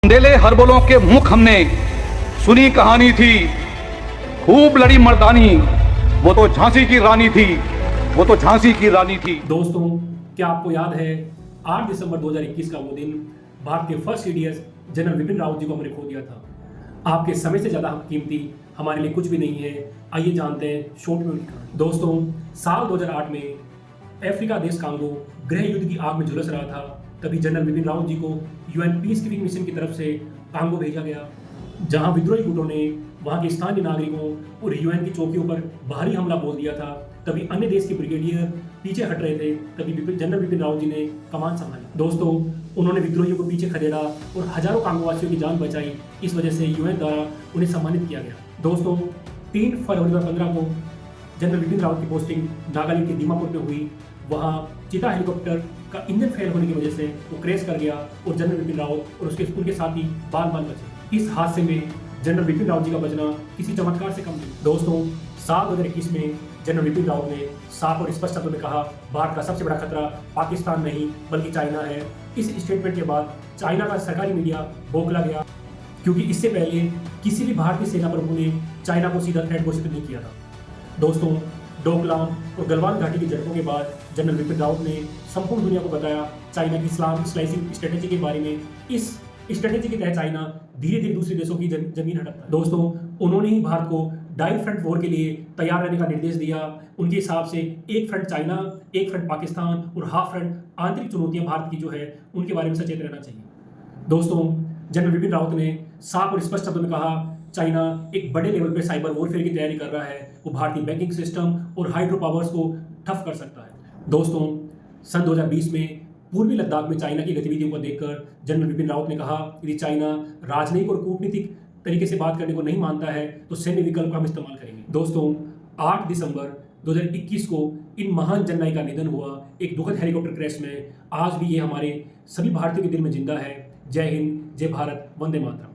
बुंदेले हरबोलों के मुख हमने सुनी कहानी थी, खूब लड़ी मर्दानी, वो तो झांसी की रानी थी, वो तो झांसी की रानी थी। दोस्तों, क्या आपको याद है 8 दिसंबर 2021 का वो दिन, भारत के first CDS general Bipin Rawat ji को हमने खो दिया था। आपके समय से ज़्यादा कीमती हमारे लिए कुछ भी नहीं है। आइए जानते हैं शॉर्ट में उनकी कहानी। दोस्तों, साल 2008 में अफ्रीका देश कांगो गृह युद्ध की आग में झुलस रहा था। तभी जनरल विपिन रावत जी को यूएन पीस कीपिंग मिशन की तरफ से कांगो भेजा गया, जहां विद्रोही गुटों ने वहां के स्थानीय नागरिकों और यूएन की चौकियों पर भारी हमला बोल दिया था। तभी अन्य देश के ब्रिगेडियर पीछे हट रहे थे। तभी जनरल विपिन रावत जी ने कमान संभाला। दोस्तों, उन्होंने विद्रोहियों को पीछे खदेड़ा और हजारों कांगोवासियों की जान बचाई। इस वजह से यूएन द्वारा उन्हें सम्मानित किया गया। दोस्तों, 3 फरवरी 2015 को जनरल विपिन रावत की पोस्टिंग नागालैंड के दीमापुर में हुई। वहां चीता हेलीकॉप्टर का इंजन फेल होने की वजह से वो क्रैश कर गया और जनरल विपिन रावत और उनके साथी बाल बचे। इस हादसे में जनरल विपिन रावत जी का बचना किसी चमत्कार से कम नहीं। दोस्तों, साल 2021 में जनरल विपिन रावत ने साफ और स्पष्ट शब्दों में कहा, भारत का सबसे बड़ा खतरा पाकिस्तान नहीं बल्कि चाइना है। इस स्टेटमेंट के बाद चाइना का सरकारी मीडिया बौखला गया, क्योंकि इससे पहले किसी भी भारतीय सेना प्रमुख ने चाइना को सीधा थ्रेट घोषित नहीं किया था। दोस्तों, डोकलाम और गलवान घाटी की झड़पों के बाद जनरल विपिन रावत ने संपूर्ण दुनिया को बताया चाइना की इस्लाम स्लाइसिंग स्ट्रेटेजी के बारे में। इस स्ट्रेटेजी के तहत चाइना धीरे धीरे दूसरे देशों की जमीन हड़पता है। दोस्तों, उन्होंने ही भारत को डाई फ्रंट वॉर के लिए तैयार रहने का निर्देश दिया। उनके हिसाब से एक फ्रंट चाइना, एक फ्रंट पाकिस्तान और हाफ फ्रंट आंतरिक चुनौतियां भारत की जो है उनके बारे में सचेत रहना चाहिए। दोस्तों, जनरल विपिन रावत ने साफ और स्पष्ट शब्दों में कहा, चाइना एक बड़े लेवल पे साइबर वॉरफेयर की तैयारी कर रहा है। वो भारतीय बैंकिंग सिस्टम और हाइड्रो पावर्स को ठप कर सकता है। दोस्तों, सन 2020 में पूर्वी लद्दाख में चाइना की गतिविधियों को देखकर जनरल विपिन रावत ने कहा, यदि चाइना राजनयिक और कूटनीतिक तरीके से बात करने को नहीं मानता है तो सैन्य विकल्प का हम इस्तेमाल करेंगे। दोस्तों, 8 दिसंबर 2021 को इन महान जननायक का निधन हुआ एक दुखद हेलीकॉप्टर क्रैश में। आज भी ये हमारे सभी भारतीयों के दिल में जिंदा है। जय हिंद, जय भारत, वंदे मातरम।